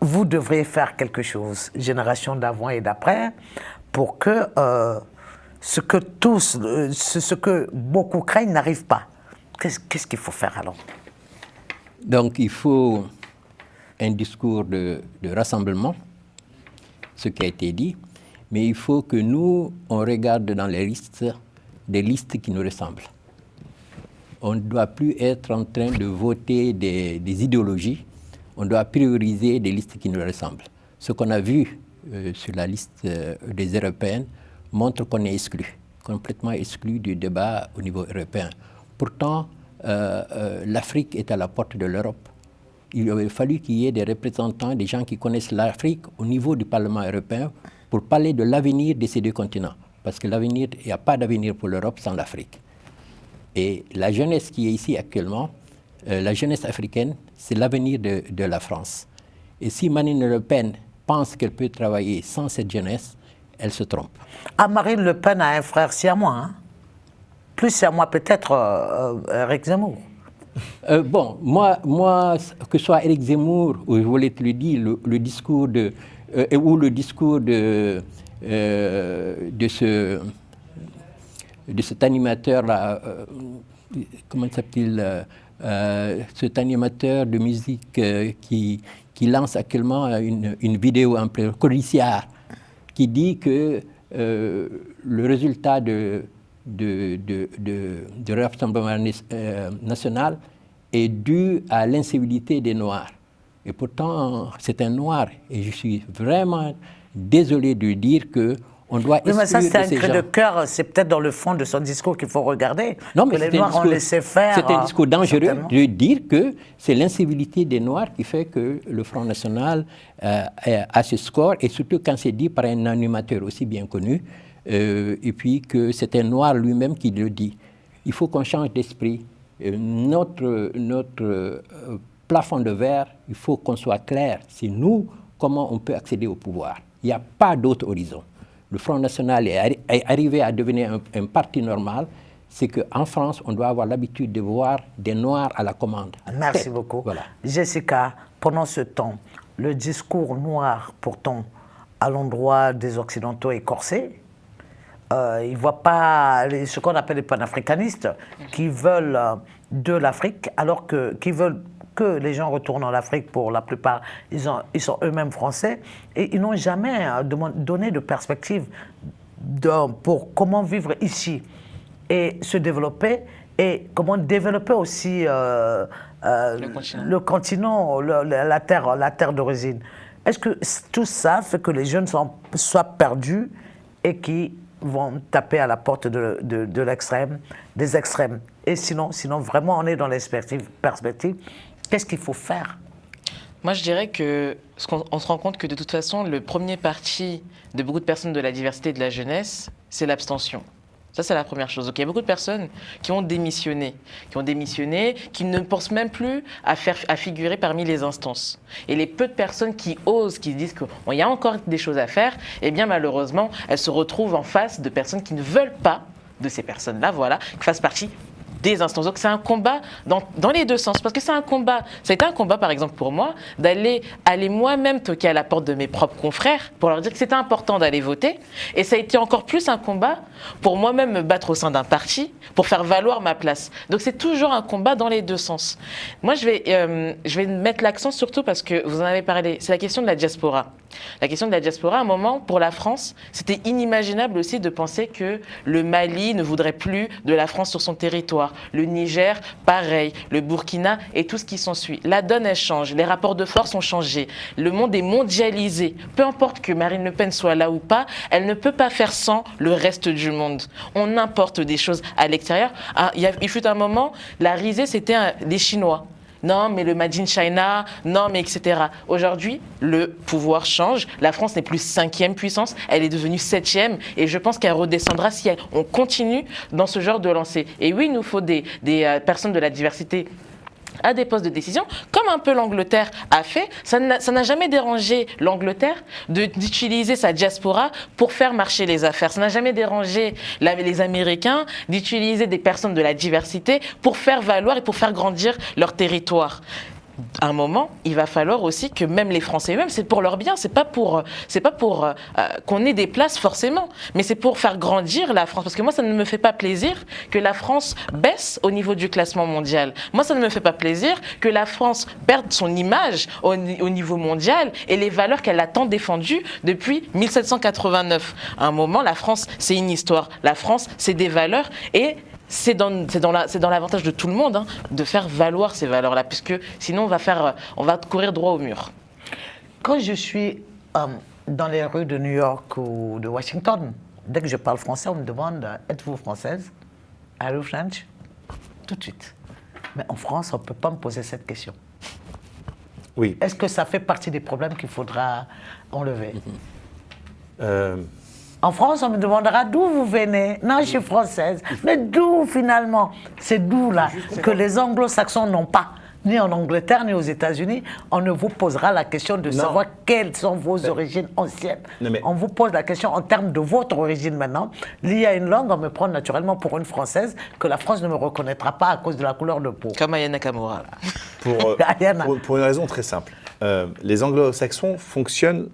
vous devriez faire quelque chose, génération d'avant et d'après, pour que ce que beaucoup craignent n'arrive pas. Qu'est-ce qu'il faut faire alors? Donc il faut un discours de rassemblement, ce qui a été dit, mais il faut que nous, on regarde dans les listes, des listes qui nous ressemblent. On ne doit plus être en train de voter des idéologies, on doit prioriser des listes qui nous ressemblent. Ce qu'on a vu sur la liste des Européennes montre qu'on est exclu, complètement exclu du débat au niveau européen. Pourtant, l'Afrique est à la porte de l'Europe. Il aurait fallu qu'il y ait des représentants, des gens qui connaissent l'Afrique au niveau du Parlement européen pour parler de l'avenir de ces deux continents. Parce que l'avenir, il n'y a pas d'avenir pour l'Europe sans l'Afrique. Et la jeunesse qui est ici actuellement, la jeunesse africaine, c'est l'avenir de la France. Et si Marine Le Pen pense qu'elle peut travailler sans cette jeunesse, elle se trompe. Ah, Marine Le Pen a un frère siamois, hein? Plus siamois peut-être Éric Zemmour. Bon, moi, que ce soit Éric Zemmour, ou je voulais te le dire, le discours de cet animateur-là, comment s'appelle-t-il, cet animateur de musique qui lance actuellement une vidéo un peu codiciaire, qui dit que le résultat de Rassemblement national est dû à l'incivilité des Noirs. Et pourtant, c'est un Noir. Et je suis vraiment désolé de dire qu'on doit exclure mais ça, c'est un ces cri gens. de cœur. C'est peut-être dans le fond de son discours qu'il faut regarder. Non, mais que les Noirs ont laissé faire. C'est un discours dangereux certainement. de dire que c'est l'incivilité des Noirs qui fait que le Front National a ce score, et surtout quand c'est dit par un animateur aussi bien connu, et puis que c'est un Noir lui-même qui le dit. Il faut qu'on change d'esprit. Notre plafond de verre, il faut qu'on soit clair. C'est nous, comment on peut accéder au pouvoir. Il n'y a pas d'autre horizon. Le Front National est arrivé à devenir un parti normal. C'est qu'en France, on doit avoir l'habitude de voir des Noirs à la commande. Merci beaucoup. Voilà. Jessica, pendant ce temps, le discours noir, pourtant, à l'endroit des Occidentaux est corsé. Ils ne voient pas ce qu'on appelle les panafricanistes qui veulent de l'Afrique, alors qui veulent que les gens retournent en Afrique. Pour la plupart, ils sont eux-mêmes français, et ils n'ont jamais donné de perspective pour comment vivre ici et se développer, et comment développer aussi le continent, la terre d'origine. Est-ce que tout ça fait que les jeunes soient perdus et qui vont taper à la porte de l'extrême, des extrêmes? Et sinon vraiment on est dans les perspectives, qu'est-ce qu'il faut faire? Moi, je dirais on se rend compte que de toute façon, le premier parti de beaucoup de personnes de la diversité et de la jeunesse, c'est l'abstention. Ça, c'est la première chose. Donc, il y a beaucoup de personnes qui ont démissionné, qui ne pensent même plus à figurer parmi les instances. Et les peu de personnes qui osent, qui disent qu'il y a encore des choses à faire, eh bien, malheureusement, elles se retrouvent en face de personnes qui ne veulent pas de ces personnes-là, voilà, qui fassent partie des instances. Donc c'est un combat dans les deux sens, parce que c'est un combat, ça a été un combat par exemple pour moi, aller moi-même toquer à la porte de mes propres confrères pour leur dire que c'était important d'aller voter, et ça a été encore plus un combat pour moi-même me battre au sein d'un parti, pour faire valoir ma place. Donc c'est toujours un combat dans les deux sens. Moi je vais mettre l'accent surtout parce que vous en avez parlé, c'est la question de la diaspora. La question de la diaspora, à un moment, pour la France, c'était inimaginable aussi de penser que le Mali ne voudrait plus de la France sur son territoire. Le Niger, pareil. Le Burkina et tout ce qui s'ensuit. La donne, elle change. Les rapports de force ont changé. Le monde est mondialisé. Peu importe que Marine Le Pen soit là ou pas, elle ne peut pas faire sans le reste du monde. On importe des choses à l'extérieur. Il fut un moment, la risée, c'était des Chinois. Non, mais le Made in China, non, mais etc. Aujourd'hui, le pouvoir change. La France n'est plus 5e puissance, elle est devenue 7e. Et je pense qu'elle redescendra si on continue dans ce genre de lancée. Et oui, il nous faut des personnes de la diversité à des postes de décision, comme un peu l'Angleterre a fait. Ça n'a jamais dérangé l'Angleterre d'utiliser sa diaspora pour faire marcher les affaires. Ça n'a jamais dérangé les Américains d'utiliser des personnes de la diversité pour faire valoir et pour faire grandir leur territoire. À un moment, il va falloir aussi que même les Français eux-mêmes, c'est pour leur bien, c'est pas pour qu'on ait des places forcément, mais c'est pour faire grandir la France. Parce que moi, ça ne me fait pas plaisir que la France baisse au niveau du classement mondial. Moi, ça ne me fait pas plaisir que la France perde son image au niveau mondial et les valeurs qu'elle a tant défendues depuis 1789. À un moment, la France, c'est une histoire. La France, c'est des valeurs, et c'est dans l'avantage de tout le monde de faire valoir ces valeurs-là, puisque sinon on va courir droit au mur. Quand je suis dans les rues de New York ou de Washington, dès que je parle français, on me demande « Êtes-vous française? Are you French ?» Tout de suite. Mais en France, on ne peut pas me poser cette question. Oui. Est-ce que ça fait partie des problèmes qu'il faudra enlever? En France, on me demandera d'où vous venez. Non, je suis française. Mais d'où finalement? C'est d'où là que les anglo-saxons n'ont pas. ni en Angleterre, ni aux États-Unis, on ne vous posera la question de savoir quelles sont vos origines anciennes. On vous pose la question en termes de votre origine maintenant. Liée à une langue, on me prend naturellement pour une Française que la France ne me reconnaîtra pas à cause de la couleur de peau. Comme Aya Nakamura. Pour une raison très simple. Les anglo-saxons fonctionnent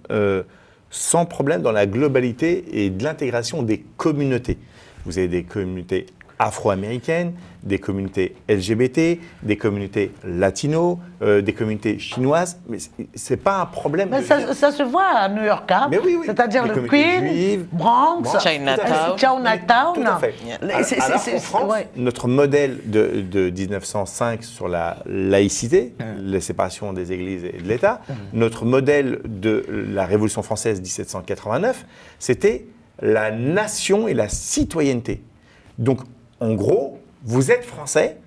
sans problème dans la globalité et de l'intégration des communautés. Vous avez des communautés afro-américaines, des communautés LGBT, des communautés latino, des communautés chinoises, mais c'est pas un problème. Mais ça se voit à New York, hein? Mais oui. C'est-à-dire le Queens, Bronx, Chinatown. Tout à fait. Alors qu'en France, notre modèle de 1905 sur la laïcité, la séparation des églises et de l'État, notre modèle de la Révolution française 1789, c'était la nation et la citoyenneté. Donc, en gros, vous êtes français,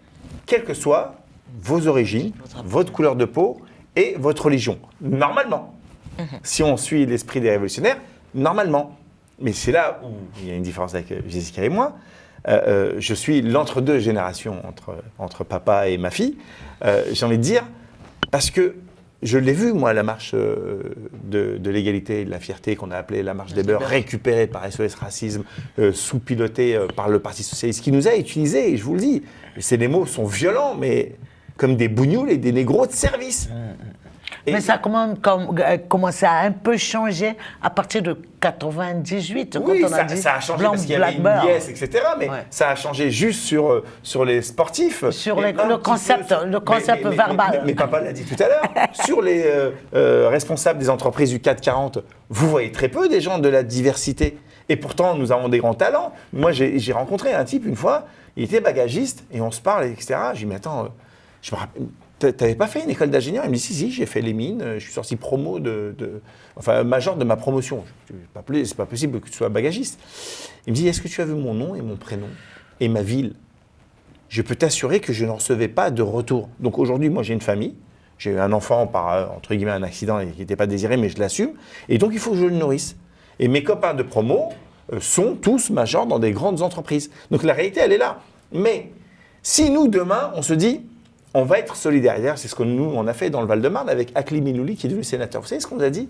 quelles que soient vos origines, votre couleur de peau et votre religion. Normalement. Si on suit l'esprit des révolutionnaires, normalement. Mais c'est là où il y a une différence avec Jessica et moi. Je suis l'entre-deux générations entre papa et ma fille. J'ai envie de dire, parce que je l'ai vu, moi, la marche de l'égalité et de la fierté qu'on a appelée la marche des beurs, récupérée par SOS Racisme, sous-pilotée par le Parti Socialiste, qui nous a utilisés, et je vous le dis, les mots sont violents, mais comme des bougnoules et des négros de service. Mais ça a commencé à un peu changer à partir de 98. Oui, quand on a dit ça a changé parce qu'il y avait une liesse, etc. Mais ça a changé juste sur les sportifs. Sur le concept verbal. Mais papa l'a dit tout à l'heure. Sur les responsables des entreprises du 440, vous voyez très peu des gens de la diversité. Et pourtant, nous avons des grands talents. Moi, j'ai rencontré un type une fois, il était bagagiste, et on se parle, etc. Je lui dis, mais attends, je me rappelle... T'avais pas fait une école d'ingénieur? Il me dit si, j'ai fait les mines, je suis sorti major de ma promotion. C'est pas possible que tu sois bagagiste. Il me dit, est-ce que tu as vu mon nom et mon prénom et ma ville? Je peux t'assurer que je ne recevais pas de retour. Donc aujourd'hui, moi j'ai une famille, j'ai eu un enfant par, entre guillemets, un accident qui n'était pas désiré, mais je l'assume, et donc il faut que je le nourrisse. Et mes copains de promo sont tous majors dans des grandes entreprises. Donc la réalité, elle est là. Mais si nous, demain, on se dit, on va être solidaires. C'est ce que nous, on a fait dans le Val-de-Marne avec Akli Minouli qui est devenu sénateur. Vous savez ce qu'on a dit?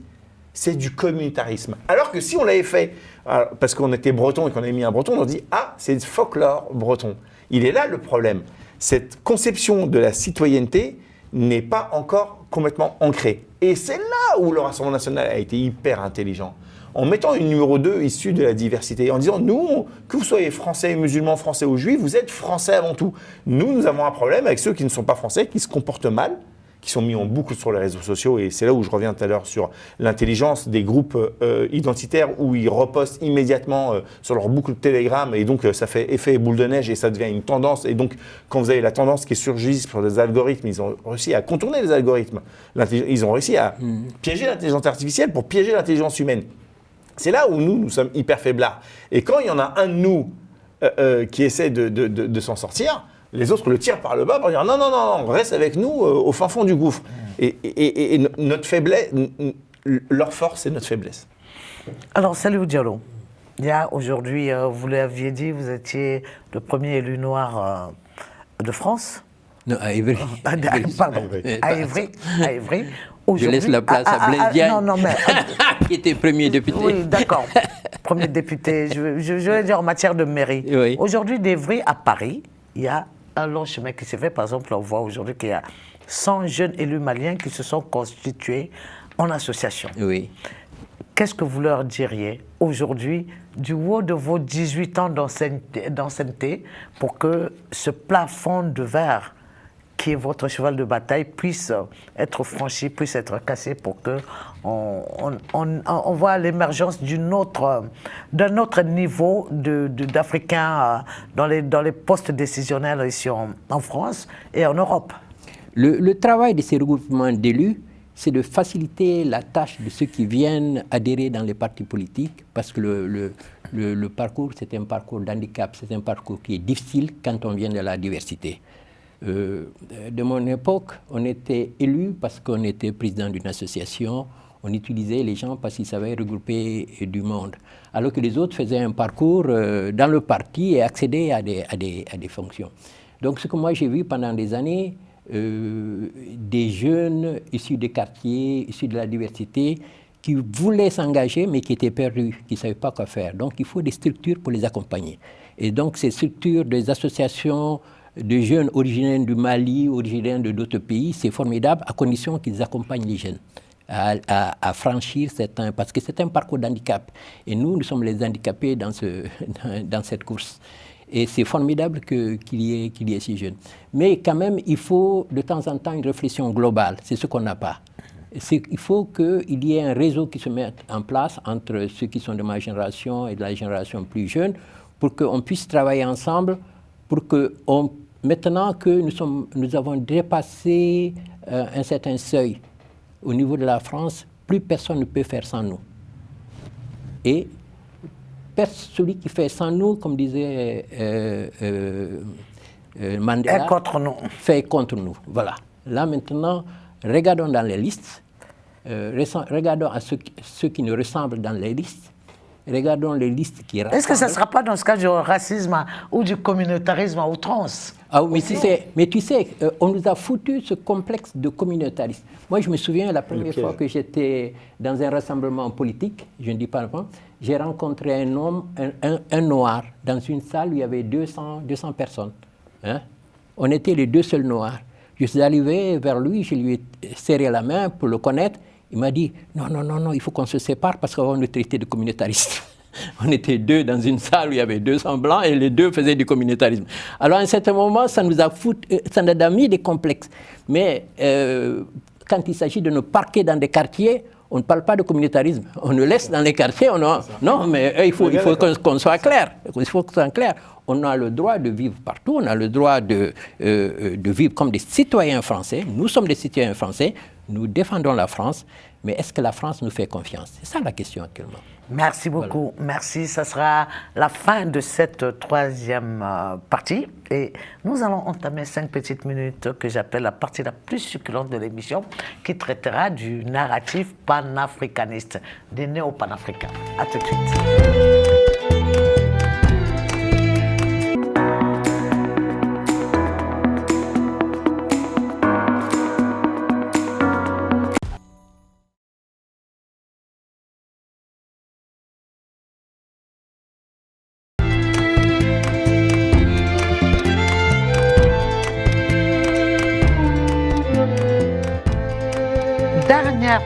C'est du communautarisme. Alors que si on l'avait fait, parce qu'on était breton et qu'on avait mis un breton, on a dit « Ah, c'est du folklore breton ». Il est là le problème. Cette conception de la citoyenneté n'est pas encore complètement ancrée. Et c'est là où le Rassemblement national a été hyper intelligent. En mettant une numéro 2 issue de la diversité, en disant, nous, que vous soyez français, musulmans, français ou juifs, vous êtes français avant tout. Nous avons un problème avec ceux qui ne sont pas français, qui se comportent mal, qui sont mis en boucle sur les réseaux sociaux, et c'est là où je reviens tout à l'heure sur l'intelligence des groupes identitaires, où ils repostent immédiatement sur leur boucle de Telegram, et donc ça fait effet boule de neige, et ça devient une tendance, et donc quand vous avez la tendance qui surgit sur les algorithmes, ils ont réussi à contourner les algorithmes, ils ont réussi à piéger l'intelligence artificielle pour piéger l'intelligence humaine. C'est là où nous sommes hyper faiblards. Et quand il y en a un de nous qui essaie de s'en sortir, les autres le tirent par le bas pour dire non, reste avec nous au fin fond du gouffre. Et notre faiblesse, leur force, c'est notre faiblesse. Alors, Salihou Diallo, il y a aujourd'hui, vous l'aviez dit, vous étiez le premier élu noir de France. Non, à Évry. Pardon, à Évry. Je laisse la place à Blaise Diagne, non, mais... qui était premier député. Oui, d'accord. Premier député, je vais dire en matière de mairie. Oui. Aujourd'hui, d'Évry à Paris, il y a un long chemin qui s'est fait. Par exemple, on voit aujourd'hui qu'il y a 100 jeunes élus maliens qui se sont constitués en association. Oui. Qu'est-ce que vous leur diriez aujourd'hui du haut de vos 18 ans d'ancienneté pour que ce plafond de verre qui est votre cheval de bataille puisse être franchi, puisse être cassé pour que on voit l'émergence d'un autre niveau d'Africains dans les postes décisionnels ici en France et en Europe. Le travail de ces regroupements d'élus, c'est de faciliter la tâche de ceux qui viennent adhérer dans les partis politiques, parce que le parcours, c'est un parcours d'handicap, c'est un parcours qui est difficile quand on vient de la diversité. De mon époque, on était élu parce qu'on était président d'une association, on utilisait les gens parce qu'ils savaient regrouper du monde, alors que les autres faisaient un parcours dans le parti et accédaient à des fonctions. Donc ce que moi j'ai vu pendant des années, des jeunes issus des quartiers, issus de la diversité, qui voulaient s'engager mais qui étaient perdus, qui ne savaient pas quoi faire. Donc il faut des structures pour les accompagner. Et donc ces structures, des associations de jeunes originaires du Mali, originaires de d'autres pays, c'est formidable à condition qu'ils accompagnent les jeunes à franchir certains, parce que c'est un parcours d'handicap. Et nous sommes les handicapés dans cette course. Et c'est formidable qu'il y ait ces jeunes. Mais quand même, il faut de temps en temps une réflexion globale. C'est ce qu'on n'a pas. Il faut qu'il y ait un réseau qui se mette en place entre ceux qui sont de ma génération et de la génération plus jeune pour qu'on puisse travailler ensemble, pour que maintenant que nous avons dépassé un certain seuil au niveau de la France, plus personne ne peut faire sans nous. Et celui qui fait sans nous, comme disait Mandela, fait contre nous. Voilà. Là maintenant, regardons dans les listes, regardons à ceux qui nous ressemblent dans les listes, regardons les listes qui rassemblent. Est-ce que ça ne sera pas dans ce cas du racisme ou du communautarisme à outrance? Ah oui, mais tu sais, on nous a foutu ce complexe de communautarisme. Moi, je me souviens la première fois que j'étais dans un rassemblement politique, je ne dis pas avant, j'ai rencontré un homme, un noir, dans une salle où il y avait 200 personnes. Hein? On était les deux seuls noirs. Je suis arrivé vers lui, je lui ai serré la main pour le connaître. Il m'a dit « Non, il faut qu'on se sépare parce qu'on va nous traiter de communautaristes. » On était deux dans une salle où il y avait 200 blancs et les deux faisaient du communautarisme. Alors à un certain moment, ça nous a mis des complexes. Mais quand il s'agit de nous parquer dans des quartiers, on ne parle pas de communautarisme. On nous laisse dans les quartiers. Non, mais il faut qu'on soit clair. Il faut qu'on soit clair. On a le droit de vivre partout. On a le droit de vivre comme des citoyens français. Nous sommes des citoyens français. Nous défendons la France. Mais est-ce que la France nous fait confiance? C'est ça la question actuellement. Merci beaucoup. Voilà. Merci. Ça sera la fin de cette troisième partie. Et nous allons entamer 5 petites minutes que j'appelle la partie la plus succulente de l'émission, qui traitera du narratif panafricaniste, des néo-panafricains. À tout de suite.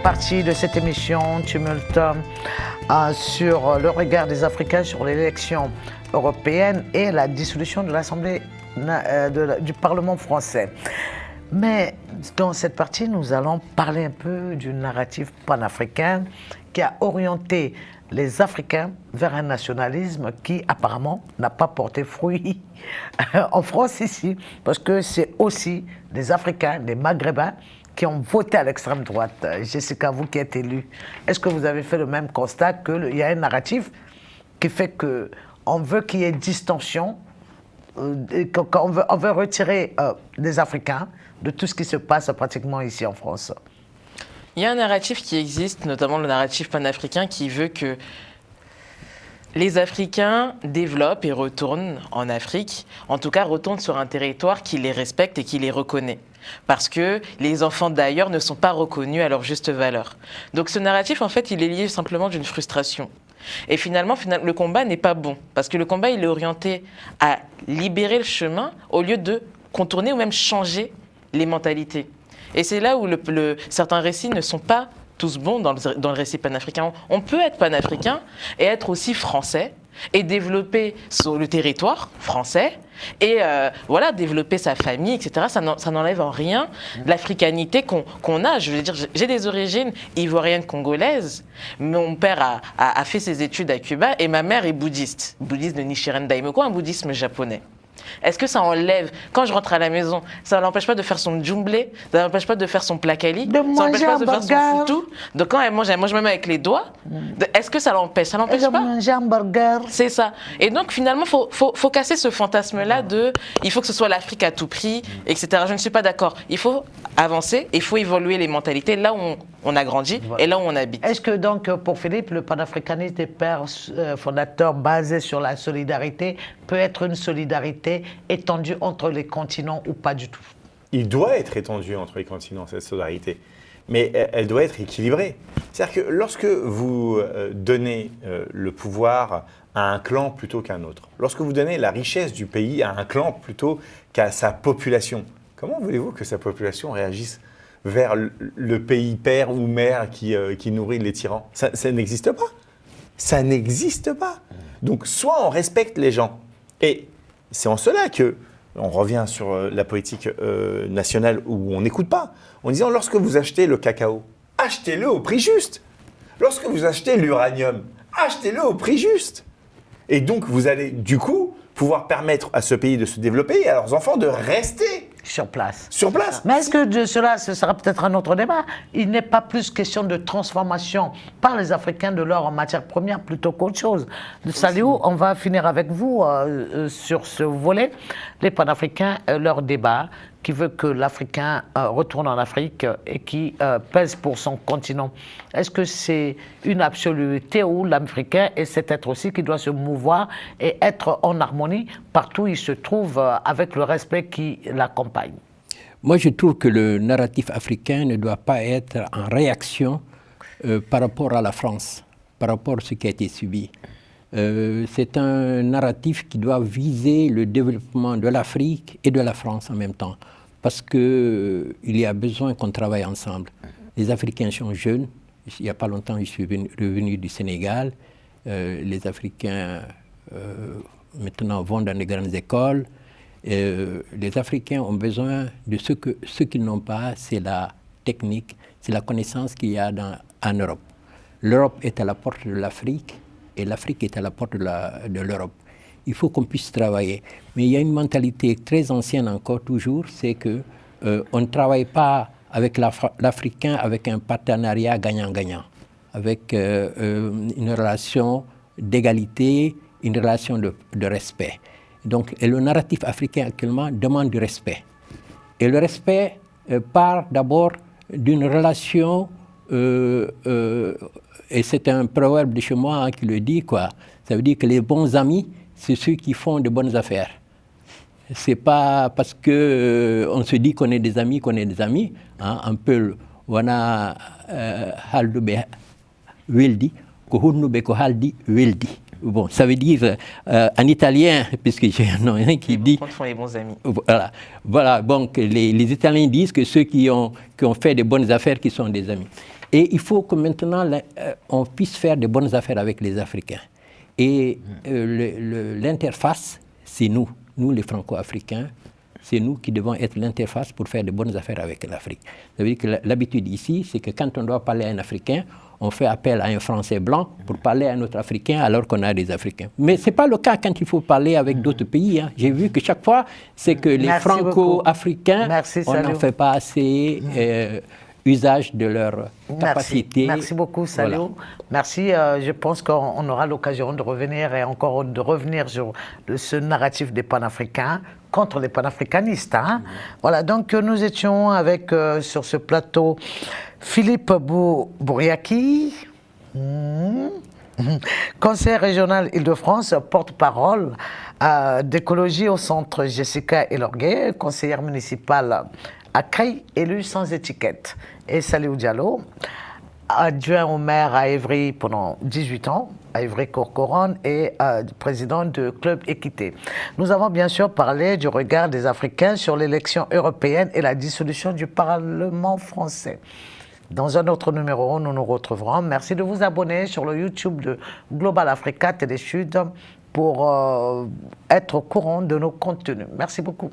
Partie de cette émission Tumulte sur le regard des Africains sur l'élection européenne et la dissolution de l'Assemblée du Parlement français. Mais dans cette partie, nous allons parler un peu du narratif panafricain qui a orienté les Africains vers un nationalisme qui apparemment n'a pas porté fruit en France ici, parce que c'est aussi des Africains, des Maghrébins, qui ont voté à l'extrême droite. Jessica, vous qui êtes élue, est-ce que vous avez fait le même constat qu'il y a un narratif qui fait qu'on veut qu'il y ait distension, qu'on veut retirer les Africains de tout ce qui se passe pratiquement ici en France? Il y a un narratif qui existe, notamment le narratif panafricain, qui veut que les Africains développent et retournent en Afrique, en tout cas retournent sur un territoire qui les respecte et qui les reconnaît. Parce que les enfants d'ailleurs ne sont pas reconnus à leur juste valeur. Donc ce narratif, en fait, il est lié simplement d'une frustration. Et finalement, le combat n'est pas bon. Parce que le combat, il est orienté à libérer le chemin au lieu de contourner ou même changer les mentalités. Et c'est là où certains récits ne sont pas tous bons dans le récit panafricain. On peut être panafricain et être aussi français et développer sur le territoire français et développer sa famille, etc. Ça n'enlève en rien l'africanité qu'on a. Je veux dire, j'ai des origines ivoiriennes congolaises. Mon père a fait ses études à Cuba et ma mère est bouddhiste de Nichiren Daimoku, un bouddhisme japonais. Est-ce que ça enlève, quand je rentre à la maison, ça ne l'empêche pas de faire son djumblé, ça ne l'empêche pas de faire son placali, ça ne l'empêche pas de faire son foutou? Donc quand elle mange même avec les doigts. Est-ce que ça l'empêche? Ça l'empêche pas? Manger un burger. C'est ça. Et donc finalement, faut casser ce fantasme-là de il faut que ce soit l'Afrique à tout prix, etc. Je ne suis pas d'accord. Il faut avancer, il faut évoluer les mentalités là où on a grandi et là où on habite. Est-ce que donc pour Philippe, le panafricanisme des pères fondateurs basé sur la solidarité peut être une solidarité étendue entre les continents ou pas du tout? il doit être étendu entre les continents, cette solidarité. Mais elle doit être équilibrée. C'est-à-dire que lorsque vous donnez le pouvoir à un clan plutôt qu'à un autre, lorsque vous donnez la richesse du pays à un clan plutôt qu'à sa population, comment voulez-vous que sa population réagisse vers le pays père ou mère qui nourrit les tyrans? Ça n'existe pas. Ça n'existe pas. Donc, soit on respecte les gens. Et c'est en cela que on revient sur la politique nationale où on n'écoute pas. En disant, lorsque vous achetez le cacao, achetez-le au prix juste. Lorsque vous achetez l'uranium, achetez-le au prix juste. Et donc, vous allez, du coup, pouvoir permettre à ce pays de se développer et à leurs enfants de rester sur place. Sur place. Mais est-ce que de cela, ce sera peut-être un autre débat? Il n'est pas plus question de transformation par les Africains de l'or en matière première plutôt qu'autre chose. Saliou, on va finir avec vous sur ce volet. Les panafricains, leur débat qui veut que l'Africain retourne en Afrique et qui pèse pour son continent. Est-ce que c'est une absoluité où l'Africain est cet être aussi qui doit se mouvoir et être en harmonie partout où il se trouve avec le respect qui l'accompagne? Moi, je trouve que le narratif africain ne doit pas être en réaction par rapport à la France, par rapport à ce qui a été subi. C'est un narratif qui doit viser le développement de l'Afrique et de la France en même temps. Parce qu'il y a besoin qu'on travaille ensemble. Les Africains sont jeunes. Il n'y a pas longtemps, je suis revenu du Sénégal. Les Africains, maintenant, vont dans les grandes écoles. Les Africains ont besoin de ce qu'ils n'ont pas, c'est la technique, c'est la connaissance qu'il y a en Europe. L'Europe est à la porte de l'Afrique. Et l'Afrique est à la porte de l'Europe. Il faut qu'on puisse travailler. Mais il y a une mentalité très ancienne encore toujours, c'est qu'on ne travaille pas avec l'Africain avec un partenariat gagnant-gagnant, avec une relation d'égalité, une relation de respect. Donc, et le narratif africain actuellement demande du respect. Et le respect part d'abord d'une relation et c'est un proverbe de chez moi qui le dit, quoi. Ça veut dire que les bons amis, c'est ceux qui font de bonnes affaires. C'est pas parce que on se dit qu'on est des amis qu'on est des amis. Hein, un peu, wana haldoube weldi, ko hurnube ko haldi weldi. Bon, ça veut dire en italien, puisque j'ai un nom qui dit. Les sont les bons amis. Voilà. Donc les Italiens disent que ceux qui ont fait de bonnes affaires, qui sont des amis. Et il faut que maintenant, on puisse faire de bonnes affaires avec les Africains. Et l'interface, c'est nous les Franco-Africains, c'est nous qui devons être l'interface pour faire de bonnes affaires avec l'Afrique. Ça veut dire que l'habitude ici, c'est que quand on doit parler à un Africain, on fait appel à un Français blanc pour parler à un autre Africain alors qu'on a des Africains. Mais ce n'est pas le cas quand il faut parler avec d'autres pays. Hein. J'ai vu que chaque fois, c'est que les Franco-Africains, on n'en fait pas assez usage de leur capacité. Merci beaucoup, Saliou. Voilà. Merci. Je pense qu'on aura l'occasion de revenir et encore de revenir sur ce narratif des panafricains contre les panafricanistes. Hein. Voilà, donc nous étions avec, sur ce plateau, Philippe Bouriaki, conseiller régional Île-de-France, porte-parole d'écologie au centre Jessica Elorguet, conseillère municipale à Creil, élu sans étiquette. Et Saliou Diallo, adjoint au maire à Évry pendant 18 ans, à Évry-Courcouronnes, et président de Club Équité. Nous avons bien sûr parlé du regard des Africains sur l'élection européenne et la dissolution du Parlement français. Dans un autre numéro, nous nous retrouverons. Merci de vous abonner sur le YouTube de Global Africa Télé Sud pour être au courant de nos contenus. Merci beaucoup.